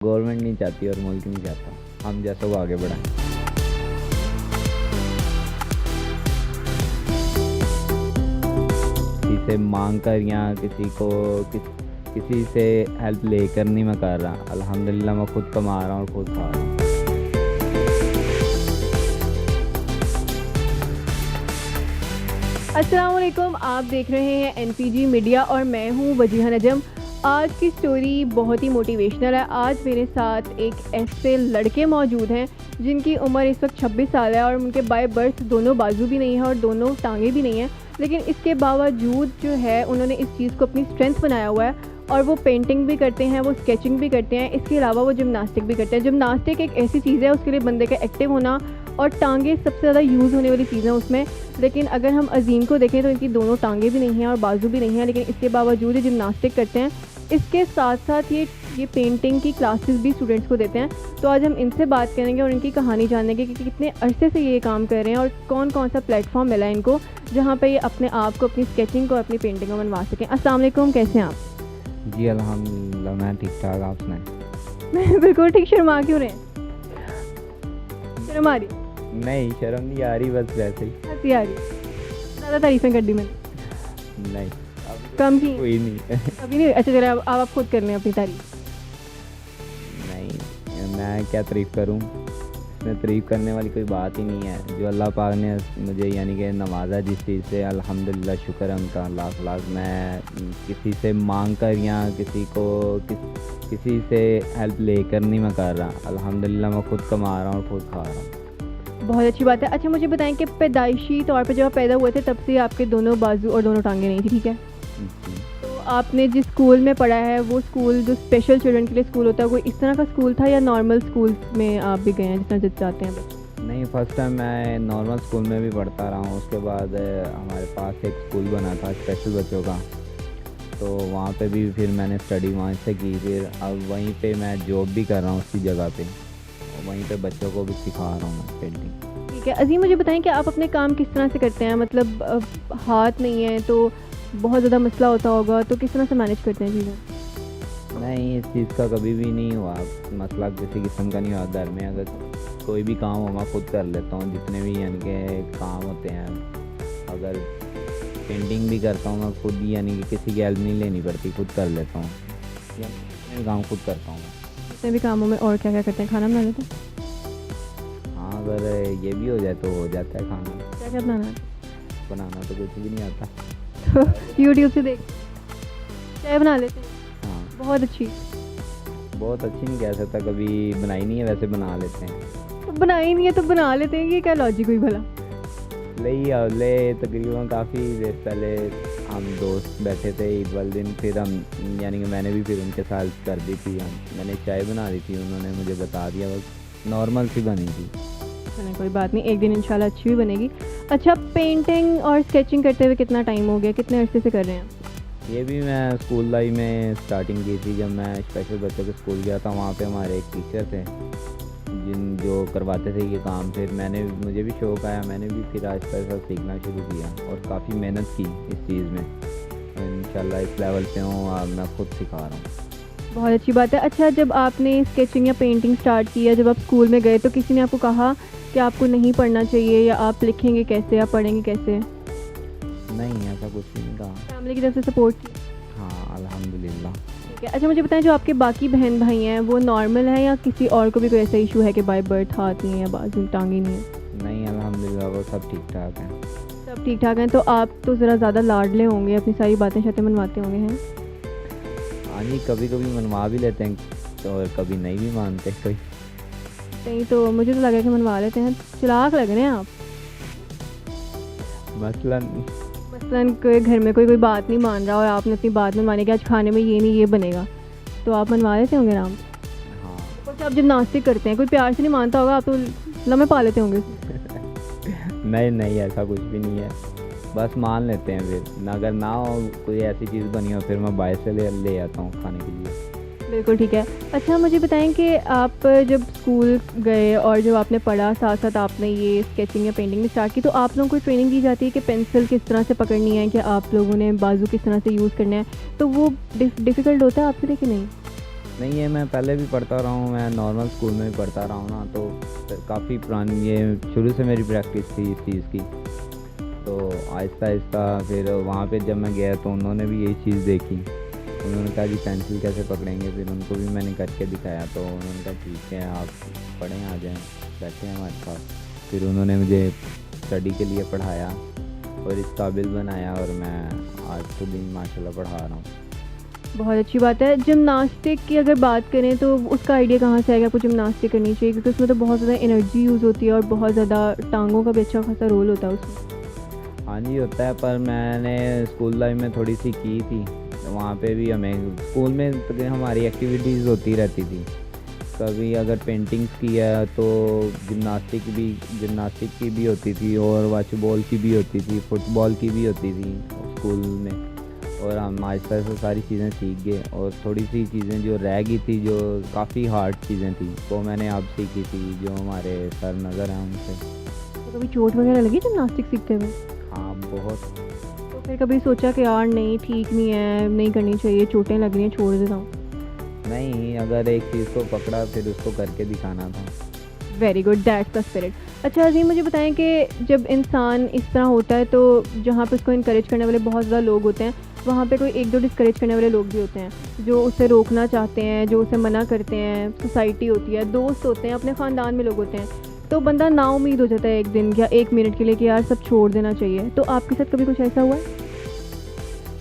Government नहीं चाहती और मुल्क नहीं चाहता हम जैसा को आगे बढ़ाएं। किसी से मांग कर या किसी से हेल्प लेकर नहीं मैं कर रहा। अल्हम्दुलिल्लाह मैं खुद कमा रहा हूँ और खुद खा रहा हूँ। अस्सलाम वालेकुम, आप देख रहे हैं एनपीजी मीडिया और मैं हूँ वजीहा नजम। आज की स्टोरी बहुत ही मोटिवेशनल है। आज मेरे साथ एक ऐसे लड़के मौजूद हैं जिनकी उम्र इस वक्त 26 साल है और उनके बाय बर्थ दोनों बाजू भी नहीं है और दोनों टांगे भी नहीं हैं, लेकिन इसके बावजूद जो है उन्होंने इस चीज़ को अपनी स्ट्रेंथ बनाया हुआ है और वो पेंटिंग भी करते हैं, वो स्केचिंग भी करते हैं, इसके अलावा वो जिमनास्टिक भी करते हैं। जिमनास्टिक एक ऐसी चीज़ है, उसके लिए बंदे का एक्टिव होना और टांगे सबसे ज़्यादा यूज़ होने वाली चीज़ है उसमें। लेकिन अगर हम अजीम को देखें तो इनकी दोनों टांगे भी नहीं हैं और बाजू भी नहीं हैं, लेकिन इसके बावजूद ये जिमनास्टिक करते हैं। इसके साथ साथ ये पेंटिंग की क्लासेस भी स्टूडेंट्स को देते हैं। तो आज हम इनसे बात करेंगे और इनकी कहानी जानेंगे कि कितने अरसे से ये काम कर रहे हैं और कौन कौन सा प्लेटफॉर्म मिला है इनको जहाँ पे ये अपने आप को, अपनी स्केचिंग को, अपनी पेंटिंग को बनवा सकें। अस्सलाम वालेकुम, कैसे हैं आप? जी अल्हम्दुलिल्लाह मैं ठीक ठाक। आप सुनाएं। मैं बिल्कुल ठीक। शर्मा क्यों रहे हैं? शर्म आ रही? नहीं शर्म नहीं आ रही, बस वैसे ही। हंसी आ रही? ज़्यादा तारीफ़ें कर दी मैंने? नहीं कम की? कोई नहीं। अभी नहीं। अच्छा चलो अब आप खुद कर लें अपनी तारीफ़। नहीं मैं क्या तारीफ़ करूं, इसमें तारीफ़ करने वाली कोई बात ही नहीं है। जो अल्लाह पाक ने मुझे यानी कि नवाजा जिस चीज़ से, अल्हम्दुलिल्लाह शुक्र है उनका लाख लाख। मैं किसी से मांग कर या किसी से हेल्प लेकर नहीं मैं कर रहा। अल्हम्दुलिल्लाह मैं खुद कमा रहा हूँ और खुद खा रहा हूँ। बहुत अच्छी बात है। अच्छा मुझे बताएं कि पैदाइशी तौर पर जब आप पैदा हुए थे तब से आपके दोनों बाजू और दोनों टांगे नहीं थी, ठीक है? तो आपने जिस स्कूल में पढ़ा है वो स्कूल जो स्पेशल चिल्ड्रन के लिए स्कूल होता है, कोई इस तरह का स्कूल था या नॉर्मल स्कूल में आप भी गए हैं जिस तरह जब जाते हैं बच्चे? नहीं, फर्स्ट टाइम मैं नॉर्मल स्कूल में भी पढ़ता रहा हूँ। उसके बाद हमारे पास एक स्कूल बना था स्पेशल बच्चों का, तो वहाँ पे भी फिर मैंने स्टडी वहाँ से की। फिर अब वहीं पे मैं जॉब भी कर रहा हूँ उसी जगह पे, और वहीं पे बच्चों को भी सिखा रहा हूँ पेंटिंग। ठीक है अजीम, मुझे बताएं कि आप अपने काम किस तरह से करते हैं? मतलब हाथ नहीं है तो बहुत ज़्यादा मसला होता होगा, तो किस तरह से मैनेज करते हैं चीज़ें? नहीं, इस चीज़ का कभी भी नहीं हुआ मसला, किसी किस्म का नहीं हुआ। घर में अगर कोई भी काम हो मैं खुद कर लेता हूँ, जितने भी यानी कि काम होते हैं। अगर पेंटिंग भी करता हूँ मैं खुद ही, यानी कि किसी की हेल्प नहीं लेनी पड़ती, खुद कर लेता हूँ। जितने काम खुद करता हूँ मैं। जितने भी कामों में और क्या क्या करते हैं? खाना बना लेते हैं? हाँ, अगर ये भी हो जाए तो हो जाता है खाना। क्या क्या बनाना है? बनाना तो कुछ भी नहीं आता। तो यूट्यूब से देख चाय बना लेते हैं? हाँ, बहुत अच्छी। बहुत अच्छी नहीं कह सकता, कभी बनाई नहीं है, वैसे बना लेते हैं। तो बनाई नहीं है तो बना लेते हैं, ये क्या लॉजिक हुई भला? ले तकरीबन काफ़ी देर पहले हम दोस्त बैठे थे ईद वाले दिन, फिर हम यानी कि मैंने भी फिर उनके साथ कर दी थी। मैंने चाय बना दी थी, उन्होंने मुझे बता दिया, बस नॉर्मल सी बनी थी। चलें कोई बात नहीं, एक दिन इंशाल्लाह अच्छी भी बनेगी। अच्छा, पेंटिंग और स्केचिंग करते हुए कितना टाइम हो गया, कितने अरसे से कर रहे हैं? ये भी मैं स्कूल लाइफ में स्टार्टिंग की थी। जब मैं स्पेशल बच्चों के स्कूल गया था, वहाँ पे हमारे एक टीचर थे जो करवाते थे ये काम। फिर मुझे भी शौक़ आया, मैंने भी फिर आहिस्ता आहिस्ता सीखना शुरू किया और काफ़ी मेहनत की इस चीज़ में। इंशाल्लाह इस लेवल पे हूँ, मैं खुद सिखा रहा हूँ। बहुत अच्छी बात है। अच्छा, जब आपने स्केचिंग या पेंटिंग स्टार्ट किया, जब आप स्कूल में गए तो किसी ने आपको कहा कि आपको नहीं पढ़ना चाहिए या आप लिखेंगे कैसे या पढ़ेंगे कैसे? नहीं, ऐसा कुछ भी नहीं कहा। फैमिली की तरफ से सपोर्ट की? हाँ अल्हम्दुलिल्लाह। ठीक है। अच्छा मुझे बताएं, जो आपके बाकी बहन भाई हैं वो नॉर्मल है या किसी और को भी कोई ऐसा इशू है कि बाय बर्थ हाथ नहीं है या बाजू टांगी नहीं है? नहीं अल्हम्दुलिल्लाह वो सब ठीक ठाक हैं। सब ठीक ठाक हैं। तो आप तो ज़रा ज़्यादा लाडले होंगे, अपनी सारी बातें शातें मनवाते होंगे हैं? हाँ जी, कभी कभी मनवा भी लेते हैं तो, और कभी नहीं भी मानते कोई। नहीं तो मुझे तो लगा कि मनवा लेते हैं। चालाक लग रहे हैं आप। मसलन कोई घर में कोई बात नहीं मान रहा और आपने अपनी बात मनवाने की, आज खाने में ये नहीं ये बनेगा, तो आप मनवा लेते होंगे आराम से। हाँ। कुछ आप जिमनास्टिक करते हैं, कोई प्यार से नहीं मानता होगा, आप तो लम्हे पा लेते होंगे। नहीं ऐसा कुछ भी नहीं है, बस मान लेते हैं। फिर अगर ना हो कोई ऐसी चीज़ बनी हो, फिर मैं बाहर से ले आता हूँ खाने के लिए। बिल्कुल ठीक है। अच्छा मुझे बताएं कि आप जब स्कूल गए और जब आपने पढ़ा, साथ साथ आपने ये स्केचिंग या पेंटिंग में स्टार्ट की, तो आप लोगों को ट्रेनिंग दी जाती है कि पेंसिल किस तरह से पकड़नी है, कि आप लोगों ने बाजू किस तरह से यूज़ करना है, तो वो डिफ़िकल्ट होता है आपके लिए कि नहीं? नहीं, ये मैं पहले भी पढ़ता रहा हूँ, मैं नॉर्मल स्कूल में भी पढ़ता रहा हूँ ना, तो काफ़ी पुरानी ये शुरू से मेरी प्रैक्टिस थी इस चीज़ की। तो आहिस्ता आहिस्ता फिर वहाँ पे जब मैं गया तो उन्होंने भी यही चीज़ देखी। उन्होंने कहा जी पेंसिल कैसे पकड़ेंगे, फिर उनको भी मैंने करके दिखाया, तो उन्होंने कहा ठीक है आप पढ़ें, आ जाएँ, बैठे हैं हमारे पास। फिर उन्होंने मुझे स्टडी के लिए पढ़ाया और इस काबिल बनाया, और मैं आज खुद ही माशाल्लाह पढ़ा रहा हूँ। बहुत अच्छी बात है। जिमनास्टिक की अगर बात करें तो उसका आइडिया कहाँ से आएगा आपको जिमनास्टिक करनी चाहिए, क्योंकि उसमें तो बहुत ज़्यादा एनर्जी यूज़ होती है और बहुत ज़्यादा टांगों का भी अच्छा खासा रोल होता है उसमें। हाँ जी होता है, पर मैंने स्कूल लाइफ में थोड़ी सी की थी, तो वहाँ पे भी हमें स्कूल में तो हमारी एक्टिविटीज़ होती रहती थी। कभी अगर पेंटिंग्स की है तो जिमनास्टिक की भी होती थी, और वॉलीबॉल की भी होती थी, फुटबॉल की भी होती थी स्कूल में। और हम आहिस्ता आहिस्ता सारी चीज़ें सीख गए, और थोड़ी सी चीज़ें जो रह गई थी, जो काफ़ी हार्ड चीज़ें थी, वो मैंने अब सीखी थी, जो हमारे सर नज़र हैं उनसे। तो कभी चोट वगैरह लगी जिमनास्टिक सीखते हुए? हाँ बहुत। तो फिर कभी सोचा कि यार नहीं ठीक नहीं है, नहीं करनी चाहिए, चोटें लग रही हैं, छोड़ देता हूँ? नहीं, अगर एक चीज़ को पकड़ा फिर उसको करके दिखाना था। Very good, that's the spirit. अच्छा अजीम, मुझे बताएं कि जब इंसान इस तरह होता है तो जहाँ पे उसको इनकरेज करने वाले बहुत ज़्यादा लोग होते हैं, वहाँ पे कोई एक दो डिस्करेज करने वाले लोग भी होते हैं जो उसे रोकना चाहते हैं, जो उसे मना करते हैं। सोसाइटी होती है, दोस्त होते हैं, अपने ख़ानदान में लोग होते हैं। तो बंदा नाउम्मीद हो जाता है एक दिन या एक मिनट के लिए कि यार सब छोड़ देना चाहिए। तो आपके साथ कभी कुछ ऐसा हुआ है?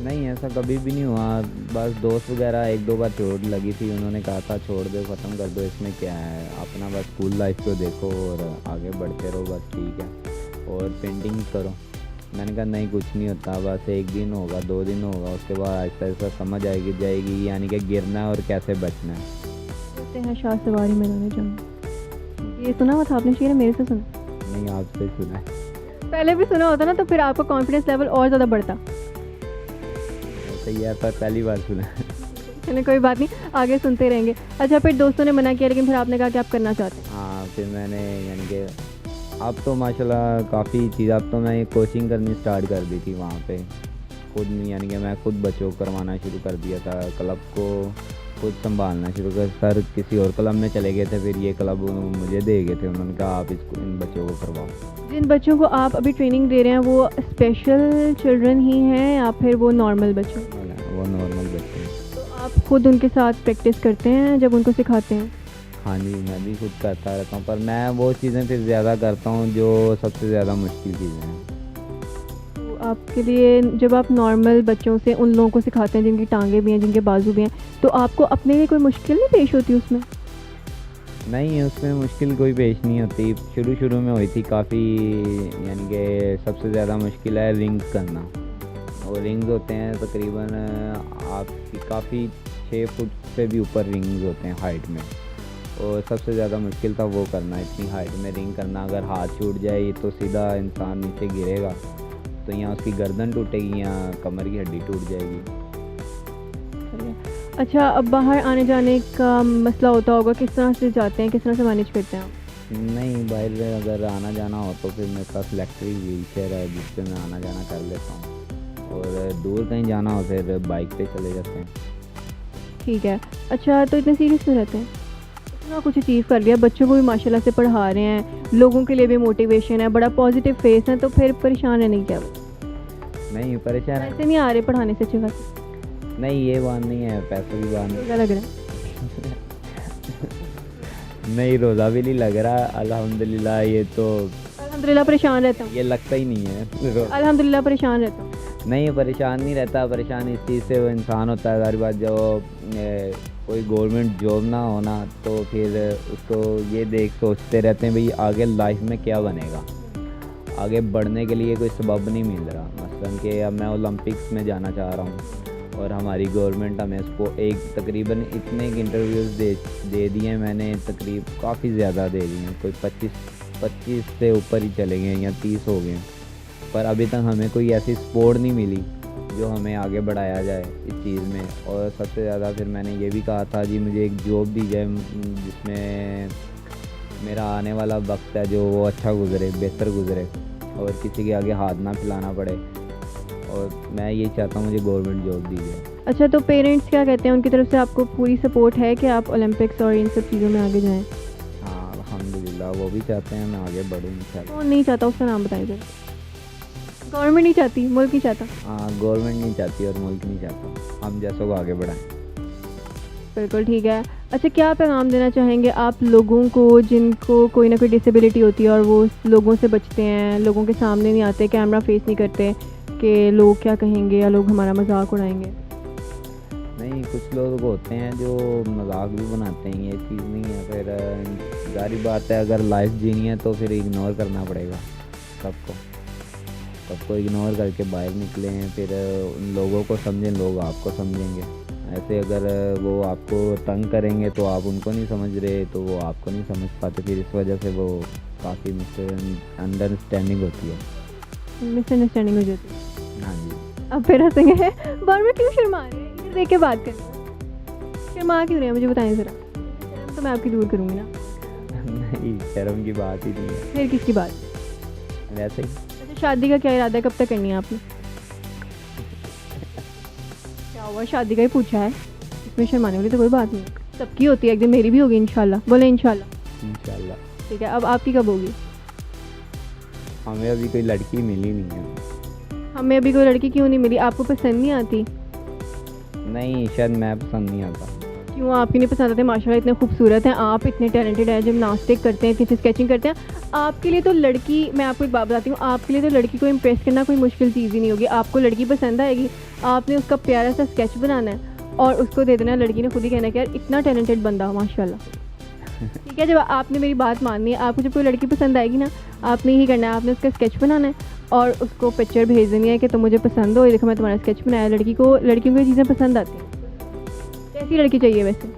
नहीं, ऐसा कभी भी नहीं हुआ। बस दोस्त वगैरह एक दो बार चोट लगी थी, उन्होंने कहा था छोड़ दो, ख़त्म कर दो, इसमें क्या है, अपना बस स्कूल लाइफ को देखो और आगे बढ़ते रहो, बस ठीक है, और पेंटिंग करो। मैंने कहा नहीं, कुछ नहीं होता, बस एक दिन होगा, 2 दिन होगा, उसके बाद आहिस्ता आहिस्ता समझ जाएगी यानी कि गिरना है और कैसे बचना है। कहते हैं शाह सवारी में जाने जाऊँ, ये सुना हुआ था आपने शेर, मेरे से सुना? नहीं, आपसे सुना है। पहले भी सुना होता ना तो फिर आपका कॉन्फिडेंस लेवल और ज़्यादा बढ़ता। सही है, पर पहली बार सुना है। चलिए कोई बात नहीं, आगे सुनते रहेंगे। अच्छा फिर दोस्तों ने मना किया, लेकिन फिर आपने कहा कि आप करना चाहते हैं? हाँ, फिर मैंने यानी कि अब तो माशाल्लाह काफ़ी चीज़, अब तो मैं कोचिंग करनी स्टार्ट कर दी थी वहाँ पे खुद, यानी कि मैं खुद बच्चों को करवाना शुरू कर दिया था, क्लब को खुद संभालना शुरू कर। सर किसी और क्लब में चले गए थे, फिर ये क्लब मुझे दे गए थे, उन्होंने कहा आप इसको इन बच्चों को करवाओ। जिन बच्चों को आप अभी ट्रेनिंग दे रहे हैं वो स्पेशल चिल्ड्रन ही हैं या फिर वो नॉर्मल बच्चे? वो नॉर्मल बच्चे हैं। तो आप खुद उनके साथ प्रैक्टिस करते हैं जब उनको सिखाते हैं? हाँ जी, मैं भी खुद करता रहता हूँ, पर मैं वो चीज़ें फिर ज़्यादा करता हूँ जो सबसे ज़्यादा मुश्किल चीज़ें हैं। तो आपके लिए जब आप नॉर्मल बच्चों से उन लोगों को सिखाते हैं जिनकी टांगे भी हैं, जिनके बाजू भी हैं, तो आपको अपने लिए कोई मुश्किल नहीं पेश होती उसमें? नहीं, उसमें मुश्किल कोई पेश नहीं होती। शुरू में हुई थी काफ़ी, यानी कि सबसे ज़्यादा मुश्किल है रिंग करना। और रिंग्स होते हैं तकरीबन आपकी काफ़ी 6 फुट से भी ऊपर रिंग्स होते हैं हाइट में, और सबसे ज़्यादा मुश्किल था वो करना, इतनी हाइट में रिंग करना। अगर हाथ छूट जाए तो सीधा इंसान नीचे गिरेगा, तो यहाँ उसकी गर्दन टूटेगी या कमर की हड्डी टूट जाएगी। अच्छा, अब बाहर आने जाने का मसला होता होगा, किस तरह से जाते हैं, किस तरह से मैनेज करते हैं आप? नहीं, बाहर अगर आना जाना हो तो फिर मेरे पास इलेक्ट्रिक व्हील चेयर है जिससे मैं आना जाना कर लेता हूँ, और दूर कहीं जाना हो फिर बाइक पे चले जाते हैं। ठीक है। अच्छा तो इतने सीरियस में रहते हैं, इतना कुछ अचीव कर लिया, बच्चों को भी माशाल्लाह से पढ़ा रहे हैं, लोगों के लिए भी मोटिवेशन है, बड़ा पॉजिटिव फेस है, तो फिर परेशान है नहीं क्या? नहीं परेशान ऐसे नहीं आ रहे पढ़ाने से अच्छी बात? नहीं, ये बात नहीं है, पैसों की बात नहीं। क्या लग रहा है? नहीं, रोज़ा भी नहीं लग रहा अल्हम्दुलिल्लाह। ये तो अल्हम्दुलिल्लाह परेशान रहता हूँ। ये लगता ही नहीं है। अल्हम्दुलिल्लाह परेशान रहता हूँ। नहीं, परेशान नहीं रहता। परेशान इस चीज़ से वो इंसान होता है, सारी बात जब कोई गवर्नमेंट जॉब ना होना तो फिर उसको ये सोचते रहते हैं भाई आगे लाइफ में क्या बनेगा, आगे बढ़ने के लिए कोई सबब नहीं मिल रहा। मसलन कि अब मैं ओलंपिक्स में जाना चाह रहा हूँ और हमारी गवर्नमेंट हमें उसको तकरीबन इतने इंटरव्यूज़ दे दिए हैं, मैंने काफ़ी ज़्यादा दे दिए हैं, कोई 25 से ऊपर ही चले गए या 30 हो गए, पर अभी तक हमें कोई ऐसी सपोर्ट नहीं मिली जो हमें आगे बढ़ाया जाए इस चीज़ में। और सबसे ज़्यादा फिर मैंने ये भी कहा था जी मुझे एक जॉब दी जाए जिसमें मेरा आने वाला वक्त है जो वो अच्छा गुजरे, बेहतर गुजरे, और किसी के आगे हाथ ना फैलाना पड़े। और मैं यही चाहता हूँ मुझे गवर्नमेंट जॉब दी जाए। अच्छा, तो पेरेंट्स क्या कहते हैं? उनकी तरफ से आपको पूरी सपोर्ट है कि आप ओलंपिक्स और इन सब चीज़ों में आगे जाएं? हाँ अल्हम्दुलिल्लाह, वो भी चाहते हैं मैं आगे बढ़ूँ इंशाल्लाह। कौन नहीं चाहता, उसका नाम बताइए जरा। गवर्नमेंट नहीं चाहती, मुल्क नहीं चाहता? हाँ गवर्नमेंट नहीं चाहती और मुल्क नहीं चाहता, हम जैसों को आगे बढ़ाएं। बिल्कुल ठीक है। अच्छा, क्या पैगाम देना चाहेंगे आप लोगों को जिनको कोई ना कोई डिसेबिलिटी होती है और वो लोगों से बचते हैं, लोगों के सामने नहीं आते, कैमरा फेस नहीं करते कि लोग क्या कहेंगे या लोग हमारा मजाक उड़ाएंगे? नहीं, कुछ लोग होते हैं जो मजाक भी बनाते हैं, ये चीज़ नहीं है। फिर जारी बात है, अगर लाइफ जीनी है तो फिर इग्नोर करना पड़ेगा सबको इग्नोर करके बाहर निकले हैं। फिर उन लोगों को समझें, लोग आपको समझेंगे। ऐसे अगर वो आपको तंग करेंगे तो आप उनको नहीं समझ रहे, तो वो आपको नहीं समझ पाते, फिर इस वजह से वो काफ़ी मिसअंडरस्टैंडिंग होती है। मिसअंडरस्टैंडिंग हो जाती है। हाँ जी। अब फिर हंसेंगे। बार बार क्यों शर्मा रहे हैं? इधर देख के बात करें। शर्मा क्यों रहे हैं, मुझे बताएं ज़रा। शर्म तो मैं आपकी दूर करूँगी ना। नहीं, शर्म की बात ही नहीं है, फिर किसकी बात? वैसे ही। अच्छा, शादी का क्या इरादा है, कब तक करनी है आपने? क्या हुआ, शादी का ही पूछा है, इसमें शर्माने वाली तो कोई बात नहीं है। सबकी होती है, एक दिन मेरी भी होगी इंशाल्लाह। बोले इंशाल्लाह। इंशाल्लाह। ठीक है, अब आपकी कब होगी? हमें अभी कोई लड़की मिली नहीं है। हमें अभी कोई लड़की क्यों नहीं मिली? आपको पसंद नहीं आती? नहीं, शायद मैं पसंद नहीं आता। क्यों आपकी नहीं पसंद आते? माशाल्लाह इतने खूबसूरत हैं आप, इतने टैलेंटेड हैं, जिमनास्टिक करते हैं, इतनी अच्छी स्केचिंग करते हैं। आपके लिए तो लड़की, मैं आपको एक बात बताती हूँ, आपके लिए तो लड़की को इम्प्रेस करना कोई मुश्किल चीज़ ही नहीं होगी। आपको लड़की पसंद आएगी, आपने उसका प्यारा सा स्केच बनाना है और उसको दे देना है। लड़की ने खुद ही कहना है कि यार इतना टैलेंटेड बंदा हो माशाल्लाह। ठीक है, जब आपने मेरी बात माननी है, आपको जब कोई लड़की पसंद आएगी ना, आपने यही करना है, आपने उसका स्केच बनाना है और उसको पिक्चर भेज देनी है कि तुम मुझे पसंद हो, ये देखो मैं तुम्हारा स्केच बनाया। लड़कियों को ये चीज़ें पसंद आती हैं। कैसी लड़की चाहिए वैसे?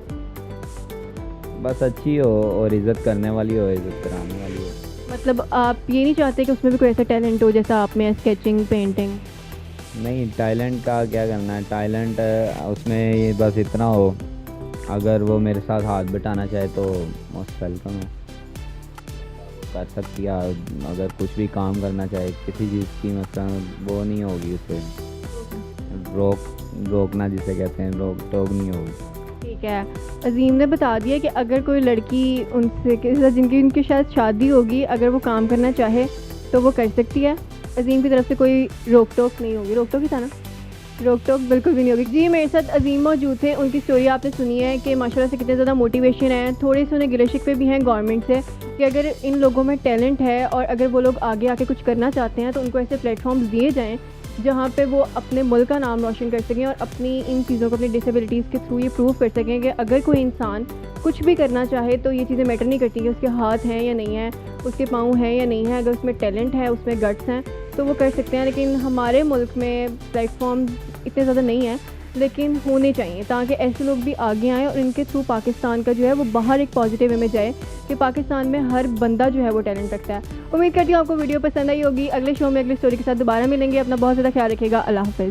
बस अच्छी हो और इज़्ज़त करने वाली हो, इज़्ज़त कराने वाली हो। मतलब आप ये नहीं चाहते कि उसमें भी कोई ऐसा टैलेंट हो जैसा आप में है, स्केचिंग, पेंटिंग? नहीं, टैलेंट का क्या करना है, टैलेंट उसमें ये बस इतना हो, अगर वो मेरे साथ हाथ बटाना चाहे तो मोस्ट वेलकम है, कर सकती है। अगर कुछ भी काम करना चाहे किसी चीज़ की, मतलब वो नहीं होगी उसे रोकना जिसे कहते हैं, रोक टोक नहीं होगी। ठीक है, अजीम ने बता दिया कि अगर कोई लड़की उनसे जिनकी उनकी शायद शादी होगी, अगर वो काम करना चाहे तो वो कर सकती है। अजीम की तरफ से कोई रोक टोक नहीं होगी। रोक टोक ही था ना? रोक टोक बिल्कुल भी नहीं होगी। जी, मेरे साथ अजीम मौजूद थे। उनकी स्टोरी आपने सुनी है कि माशाल्लाह से कितने ज़्यादा मोटिवेशन है। थोड़े से उन्हें गिले शिकवे भी हैं गवर्नमेंट से कि अगर इन लोगों में टैलेंट है और अगर वो लोग आगे आके कुछ करना चाहते हैं तो उनको ऐसे प्लेटफॉर्म्स दिए जाएँ जहाँ पे वो अपने मुल्क का नाम रोशन कर सकें और अपनी इन चीज़ों को, अपनी डिसेबिलिटीज़ के थ्रू ये प्रूव कर सकें कि अगर कोई इंसान कुछ भी करना चाहे तो ये चीज़ें मैटर नहीं करती कि उसके हाथ हैं या नहीं है, उसके पाँव हैं या नहीं है। अगर उसमें टैलेंट है, उसमें गट्स हैं तो वो कर सकते हैं। लेकिन हमारे मुल्क में प्लेटफॉर्म इतने ज़्यादा नहीं है, लेकिन होने चाहिए ताकि ऐसे लोग भी आगे आएँ और इनके थ्रू पाकिस्तान का जो है वो बाहर एक पॉजिटिव वे में जाए कि पाकिस्तान में हर बंदा जो है वो टैलेंट रखता है। उम्मीद करती हूँ आपको वीडियो पसंद आई होगी। अगले शो में अगली स्टोरी के साथ दोबारा मिलेंगे। अपना बहुत ज़्यादा ख्याल रखिएगा। अल्लाह हाफ़िज़।